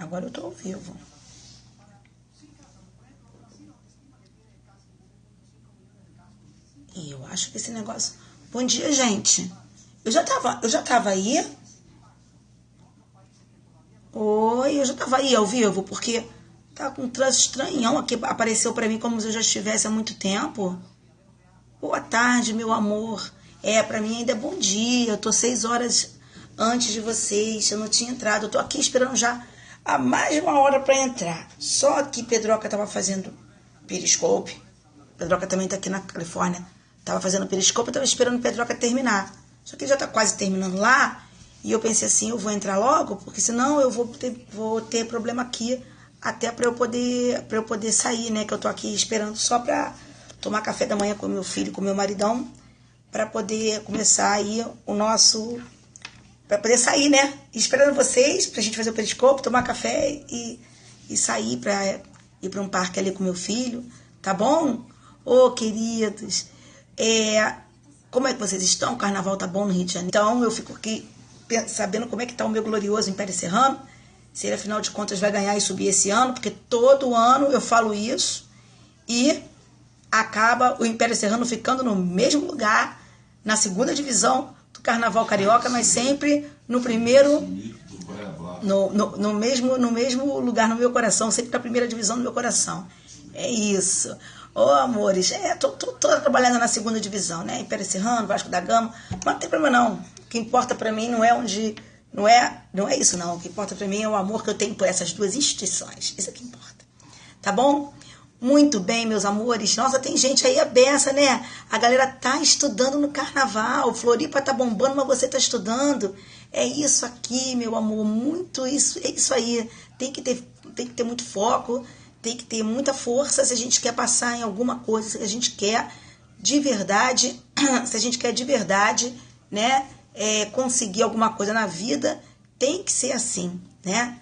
Agora eu tô ao vivo. E eu acho que esse negócio... Bom dia, gente. Eu já tava aí. Oi, eu já tava aí ao vivo, porque tá com um trânsito estranhão aqui. Apareceu pra mim como se eu já estivesse há muito tempo. Boa tarde, meu amor. Pra mim ainda é bom dia. Eu tô 6 horas antes de vocês. Eu não tinha entrado. Eu tô aqui esperando já há mais de 1 hora pra entrar. Só que Pedroca tava fazendo Periscope. Pedroca também tá aqui na Califórnia. Tava fazendo Periscope, eu tava esperando o Pedroca terminar. Só que ele já tá quase terminando lá. E eu pensei assim, eu vou entrar logo, porque senão eu vou ter problema aqui até pra eu poder sair, né? Que eu tô aqui esperando só pra tomar café da manhã com meu filho, com meu maridão, pra poder começar aí o nosso... Pra poder sair, né? Esperando vocês, pra gente fazer o Periscope, tomar café e sair pra ir pra um parque ali com meu filho. Tá bom? Ô, queridos, como é que vocês estão? O carnaval tá bom no Rio de Janeiro. Então, eu fico aqui sabendo como é que tá o meu glorioso Império Serrano. Se ele, afinal de contas, vai ganhar e subir esse ano, porque todo ano eu falo isso. E acaba o Império Serrano ficando no mesmo lugar, na segunda divisão do Carnaval Carioca, mas sempre no primeiro... No mesmo lugar no meu coração, sempre na primeira divisão do meu coração. É isso. Ô, amores, tô trabalhando na segunda divisão, né? Império Serrano, Vasco da Gama, mas não tem problema não. O que importa pra mim não é isso não. O que importa pra mim é o amor que eu tenho por essas duas instituições. Isso é que importa. Tá bom? Muito bem, meus amores. Nossa, tem gente aí a beça, né? A galera tá estudando no carnaval. Floripa tá bombando, mas você tá estudando. É isso aqui, meu amor. Muito isso. É isso aí. Tem que ter muito foco. Tem que ter muita força se a gente quer passar em alguma coisa. Se a gente quer de verdade, né? Conseguir alguma coisa na vida, tem que ser assim, né?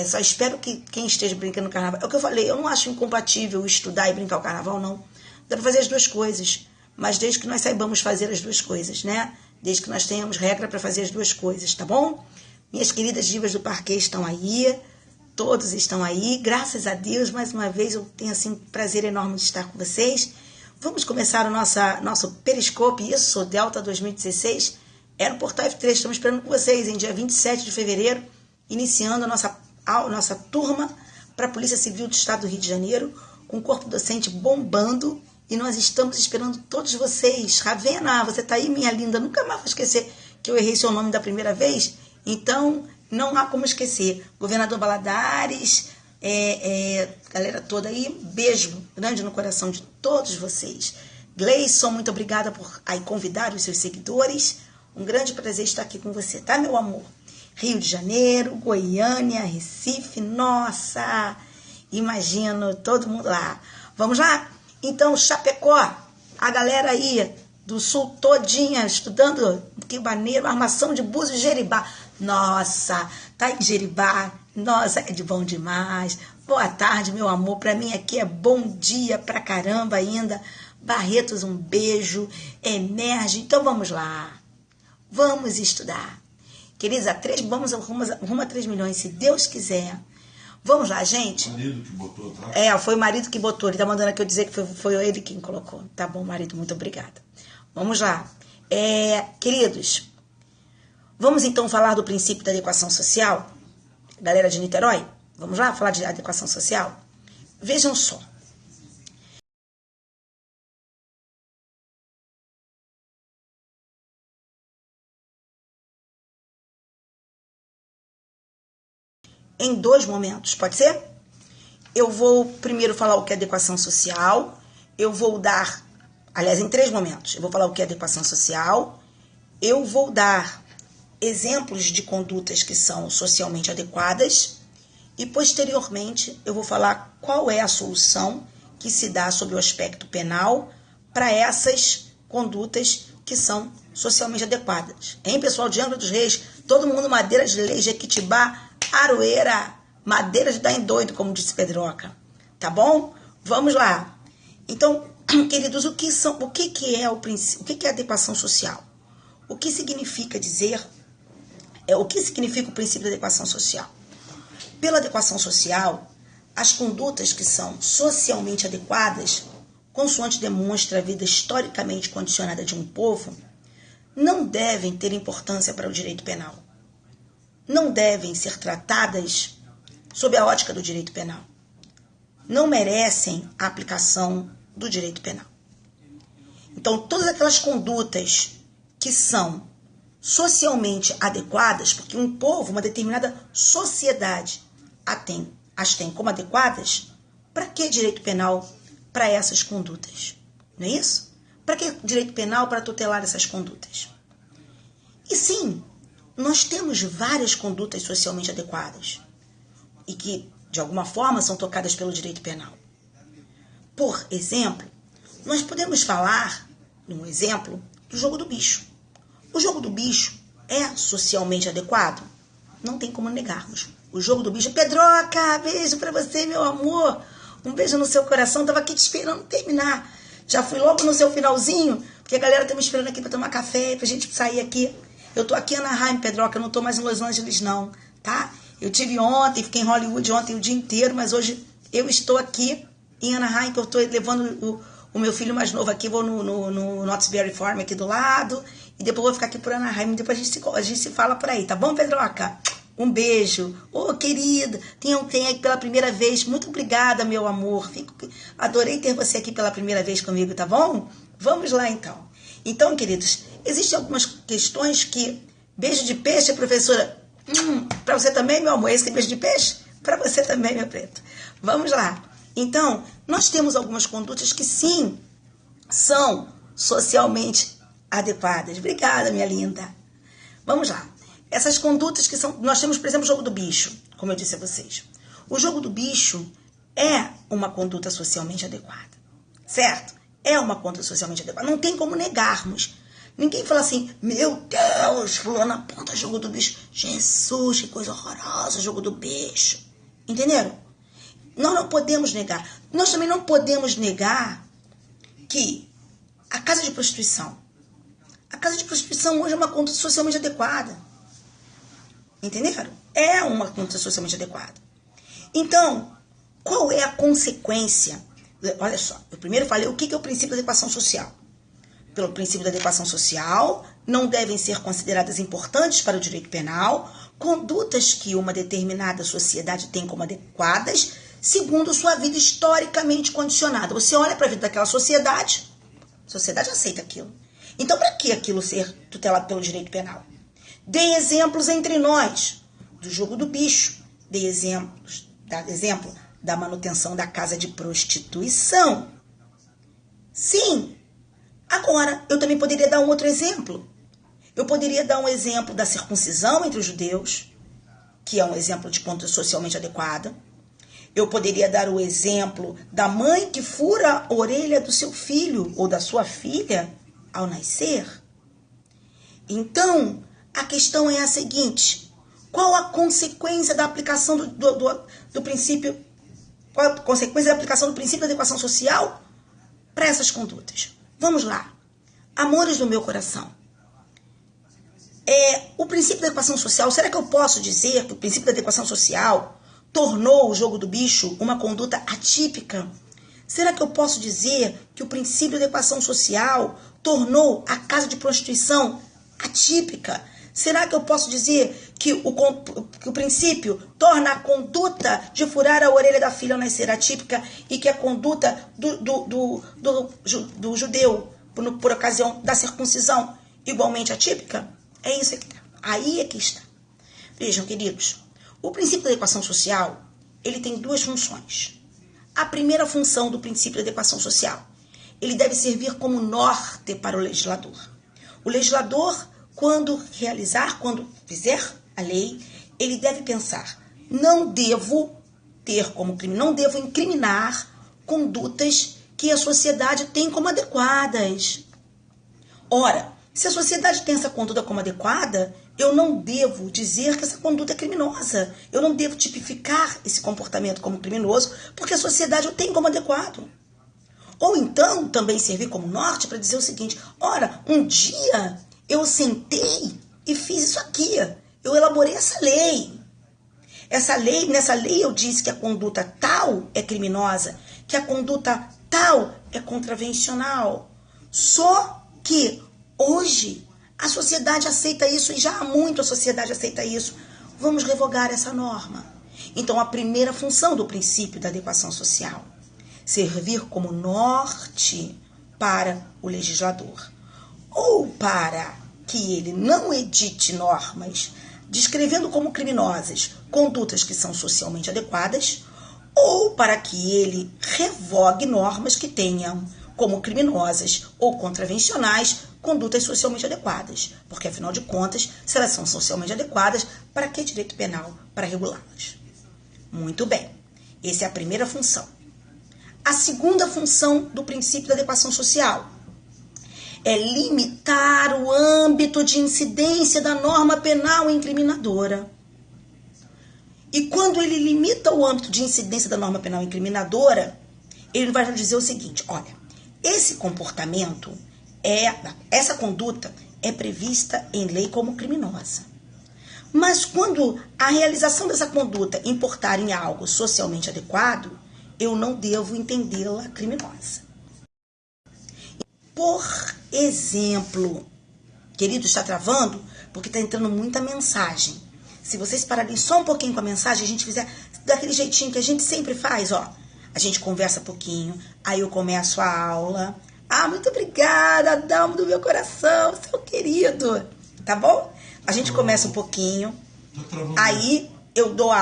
Só espero que quem esteja brincando no carnaval... É o que eu falei, eu não acho incompatível estudar e brincar o carnaval, não. Dá pra fazer as duas coisas, mas desde que nós saibamos fazer as duas coisas, né? Desde que nós tenhamos regra para fazer as duas coisas, tá bom? Minhas queridas divas do parquê estão aí, todos estão aí, graças a Deus, mais uma vez eu tenho assim prazer enorme de estar com vocês. Vamos começar o nosso Periscope, isso, Delta 2016, no Portal F3, estamos esperando com vocês, em dia 27 de fevereiro, iniciando a nossa turma para a Polícia Civil do Estado do Rio de Janeiro, com o corpo docente bombando, e nós estamos esperando todos vocês. Ravena, você tá aí, minha linda, nunca mais vou esquecer que eu errei seu nome da primeira vez, então não há como esquecer. Governador Valadares, galera toda aí, beijo grande no coração de todos vocês. Gleison, muito obrigada por aí convidar os seus seguidores, um grande prazer estar aqui com você, tá, meu amor? Rio de Janeiro, Goiânia, Recife, nossa, imagino todo mundo lá. Vamos lá? Então, Chapecó, a galera aí do sul todinha estudando, que maneiro, Armação de Búzios e Jeribá. Nossa, tá em Jeribá, nossa, é de bom demais. Boa tarde, meu amor, pra mim aqui é bom dia pra caramba ainda. Barretos, um beijo, Emerge, então vamos lá, vamos estudar. Queridos, vamos rumo a 3 milhões, se Deus quiser. Vamos lá, gente. O marido que botou, tá? Foi o marido que botou. Ele tá mandando aqui eu dizer que foi ele quem colocou. Tá bom, marido, muito obrigada. Vamos lá. Queridos, vamos então falar do princípio da adequação social? Galera de Niterói, vamos lá falar de adequação social? Vejam só. Em 2 momentos, pode ser? Eu vou primeiro falar o que é adequação social, eu vou dar, aliás, em 3 momentos, eu vou falar o que é adequação social, eu vou dar exemplos de condutas que são socialmente adequadas e, posteriormente, eu vou falar qual é a solução que se dá sob o aspecto penal para essas condutas que são socialmente adequadas. Hein, pessoal de Angra dos Reis? Todo mundo madeira de lei, Jequitibá, Aroeira, madeira de dar em doido, como disse Pedroca. Tá bom? Vamos lá. Então, queridos, o que é adequação social? O que significa dizer, o que significa o princípio da adequação social? Pela adequação social, as condutas que são socialmente adequadas, consoante demonstra a vida historicamente condicionada de um povo, não devem ter importância para o direito penal. Não devem ser tratadas sob a ótica do direito penal. Não merecem a aplicação do direito penal. Então, todas aquelas condutas que são socialmente adequadas, porque um povo, uma determinada sociedade as tem como adequadas, para que direito penal para essas condutas? Não é isso? Para que direito penal para tutelar essas condutas? E sim, nós temos várias condutas socialmente adequadas e que, de alguma forma, são tocadas pelo direito penal. Por exemplo, nós podemos falar, um exemplo, do jogo do bicho. O jogo do bicho é socialmente adequado? Não tem como negarmos. O jogo do bicho, Pedroca, beijo pra você, meu amor. Um beijo no seu coração, tava aqui te esperando terminar. Já fui logo no seu finalzinho, porque a galera tá me esperando aqui pra tomar café, pra gente sair aqui. Eu tô aqui em Anaheim, Pedroca, eu não tô mais em Los Angeles não, tá? Eu tive ontem, fiquei em Hollywood ontem o dia inteiro, mas hoje eu estou aqui em Anaheim, que eu tô levando o meu filho mais novo aqui, vou no Knott's Berry Farm aqui do lado, e depois vou ficar aqui por Anaheim, depois a gente se fala por aí, tá bom, Pedroca? Um beijo. Ô, querida, tem aqui pela primeira vez, muito obrigada, meu amor. Adorei ter você aqui pela primeira vez comigo, tá bom? Vamos lá, então. Então, queridos, existem algumas questões que... Beijo de peixe, professora. Pra você também, meu amor, esse beijo de peixe? Pra você também, meu preto. Vamos lá. Então, nós temos algumas condutas que, sim, são socialmente adequadas. Obrigada, minha linda. Vamos lá. Essas condutas que são... Nós temos, por exemplo, o jogo do bicho, como eu disse a vocês. O jogo do bicho é uma conduta socialmente adequada, certo? É uma conduta socialmente adequada. Não tem como negarmos. Ninguém fala assim, meu Deus, fulano aponta jogo do bicho. Jesus, que coisa horrorosa, jogo do bicho. Entenderam? Nós não podemos negar. Nós também não podemos negar que a casa de prostituição hoje é uma conduta socialmente adequada. Entenderam? É uma conduta socialmente adequada. Então, qual é a consequência? Olha só, eu primeiro falei o que é o princípio da adequação social. Pelo princípio da adequação social, não devem ser consideradas importantes para o direito penal condutas que uma determinada sociedade tem como adequadas, segundo sua vida historicamente condicionada. Você olha para a vida daquela sociedade, a sociedade aceita aquilo. Então, para que aquilo ser tutelado pelo direito penal? Dei exemplos entre nós do jogo do bicho. Dei exemplo da manutenção da casa de prostituição. Sim. Agora, eu também poderia dar um outro exemplo. Eu poderia dar um exemplo da circuncisão entre os judeus, que é um exemplo de conduta socialmente adequada. Eu poderia dar o exemplo da mãe que fura a orelha do seu filho ou da sua filha ao nascer. Então, a questão é a seguinte: qual a consequência da aplicação do princípio? Qual a consequência da aplicação do princípio da adequação social para essas condutas? Vamos lá. Amores do meu coração. O princípio da adequação social, será que eu posso dizer que o princípio da adequação social tornou o jogo do bicho uma conduta atípica? Será que eu posso dizer que o princípio da adequação social tornou a casa de prostituição atípica? Será que eu posso dizer que o princípio torna a conduta de furar a orelha da filha ao nascer atípica e que a conduta do judeu, por ocasião da circuncisão, igualmente atípica? É isso aqui. Aí é que está. Vejam, queridos, o princípio da adequação social, ele tem duas funções. A primeira função do princípio da adequação social, ele deve servir como norte para o legislador. O legislador, quando fizer a lei, ele deve pensar, não devo incriminar condutas que a sociedade tem como adequadas. Ora, se a sociedade tem essa conduta como adequada, eu não devo dizer que essa conduta é criminosa. Eu não devo tipificar esse comportamento como criminoso, porque a sociedade o tem como adequado. Ou então, também servir como norte para dizer o seguinte: ora, um dia eu sentei e fiz isso aqui. Eu elaborei essa lei. Nessa lei eu disse que a conduta tal é criminosa, que a conduta tal é contravencional. Só que hoje a sociedade aceita isso, e já há muito a sociedade aceita isso. Vamos revogar essa norma. Então, a primeira função do princípio da adequação social: servir como norte para o legislador, ou para que ele não edite normas descrevendo como criminosas condutas que são socialmente adequadas, ou para que ele revogue normas que tenham como criminosas ou contravencionais condutas socialmente adequadas, porque afinal de contas, se elas são socialmente adequadas, para que direito penal para regulá-las? Muito bem, essa é a primeira função. A segunda função do princípio da adequação social é limitar o âmbito de incidência da norma penal incriminadora. E quando ele limita o âmbito de incidência da norma penal incriminadora, ele vai dizer o seguinte: olha, esse comportamento, essa conduta é prevista em lei como criminosa. Mas quando a realização dessa conduta importar em algo socialmente adequado, eu não devo entendê-la criminosa. Por exemplo, querido, está travando porque está entrando muita mensagem. Se vocês pararem só um pouquinho com a mensagem, a gente fizer daquele jeitinho que a gente sempre faz, ó. A gente conversa um pouquinho, aí eu começo a aula. Ah, muito obrigada, Adalmo do meu coração, seu querido. Tá bom? A gente começa um pouquinho, aí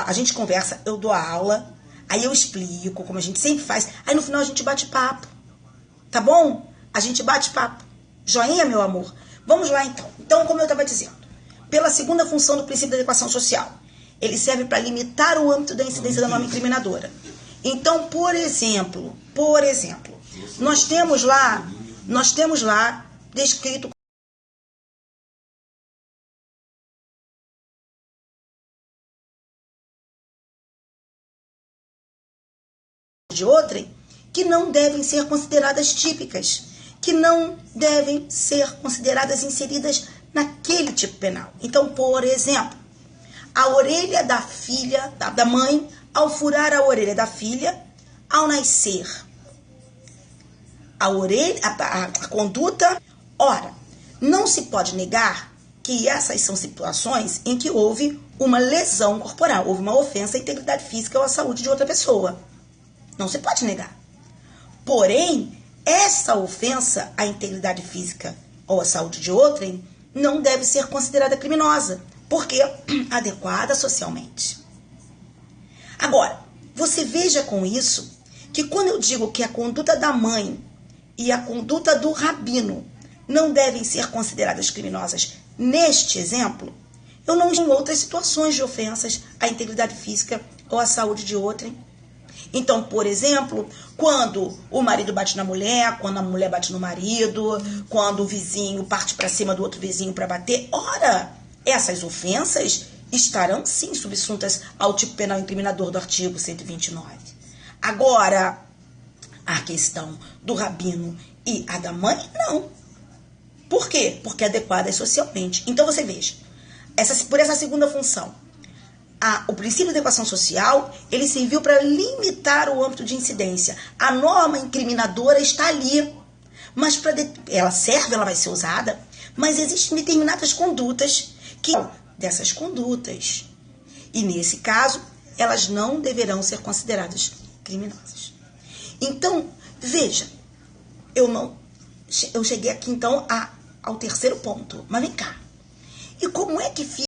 a gente conversa, eu dou a aula, aí eu explico, como a gente sempre faz, aí no final a gente bate papo. Tá bom? A gente bate papo. Joinha, meu amor? Vamos lá, então. Então, como eu estava dizendo, pela segunda função do princípio da adequação social, ele serve para limitar o âmbito da incidência da norma incriminadora. Então, por exemplo, nós temos lá descrito de outrem que não devem ser consideradas típicas, que não devem ser consideradas inseridas naquele tipo penal. Então, por exemplo, a orelha da filha, da mãe, ao furar a orelha da filha, ao nascer. A conduta, ora, não se pode negar que essas são situações em que houve uma lesão corporal, houve uma ofensa à integridade física ou à saúde de outra pessoa. Não se pode negar. Porém, essa ofensa à integridade física ou à saúde de outrem não deve ser considerada criminosa, porque adequada socialmente. Agora, você veja com isso que quando eu digo que a conduta da mãe e a conduta do rabino não devem ser consideradas criminosas neste exemplo, eu não estou em outras situações de ofensas à integridade física ou à saúde de outrem. Então, por exemplo, quando o marido bate na mulher, quando a mulher bate no marido, quando o vizinho parte para cima do outro vizinho para bater, ora, essas ofensas estarão sim subsuntas ao tipo penal incriminador do artigo 129. Agora, a questão do rabino e a da mãe, não. Por quê? Porque é adequada socialmente. Então, você veja, por essa segunda função, o princípio da adequação social, ele serviu para limitar o âmbito de incidência. A norma incriminadora está ali, mas ela serve, ela vai ser usada, mas existem determinadas condutas dessas condutas. E nesse caso, elas não deverão ser consideradas criminosas. Então, veja, eu cheguei aqui então ao terceiro ponto. Mas vem cá. E como é que fica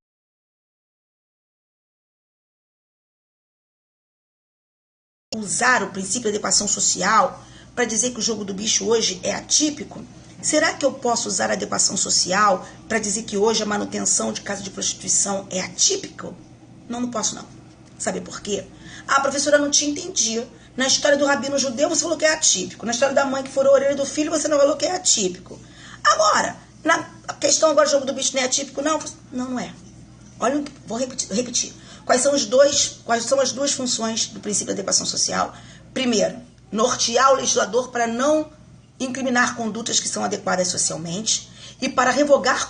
usar o princípio da adequação social para dizer que o jogo do bicho hoje é atípico? Será que eu posso usar a adequação social para dizer que hoje a manutenção de casa de prostituição é atípico? Não, não posso não. Sabe por quê? A professora não te entendia. Na história do rabino judeu você falou que é atípico. Na história da mãe que furou a orelha do filho você não falou que é atípico. Agora, na questão agora do jogo do bicho não é atípico? Não, não é. Olha, vou repetir. Quais são as duas funções do princípio da adequação social? Primeiro, nortear o legislador para não incriminar condutas que são adequadas socialmente e para revogar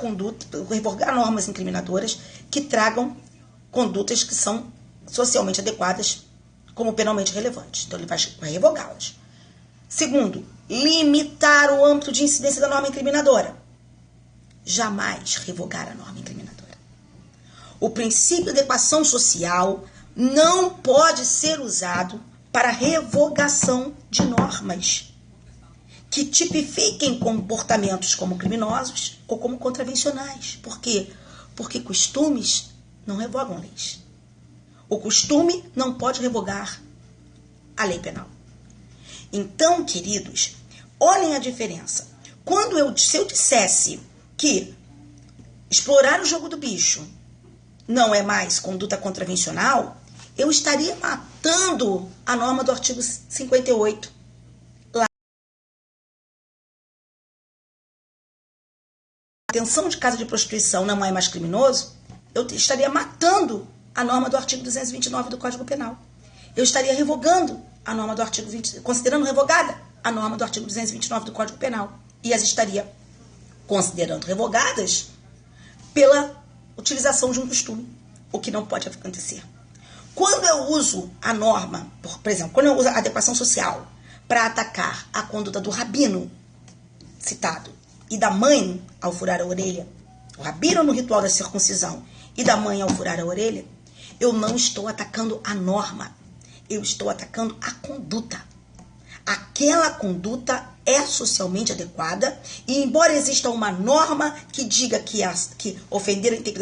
normas incriminadoras que tragam condutas que são socialmente adequadas como penalmente relevantes. Então, ele vai revogá-las. Segundo, limitar o âmbito de incidência da norma incriminadora. Jamais revogar a norma incriminadora. O princípio de adequação social não pode ser usado para revogação de normas que tipifiquem comportamentos como criminosos ou como contravencionais. Por quê? Porque costumes não revogam leis. O costume não pode revogar a lei penal. Então, queridos, olhem a diferença. Se eu dissesse que explorar o jogo do bicho não é mais conduta contravencional, eu estaria matando a norma do artigo 58. Lá. A detenção de casa de prostituição não é mais criminoso, eu estaria matando a norma do artigo 229 do Código Penal. Eu estaria revogando a norma do artigo 20, considerando revogada a norma do artigo 229 do Código Penal. E as estaria considerando revogadas pela utilização de um costume, o que não pode acontecer. Quando eu uso a norma, por exemplo, quando eu uso a adequação social para atacar a conduta do rabino citado e da mãe ao furar a orelha, o rabino no ritual da circuncisão e da mãe ao furar a orelha, eu não estou atacando a norma, eu estou atacando a conduta. Aquela conduta é socialmente adequada e, embora exista uma norma que diga que ofender a integridade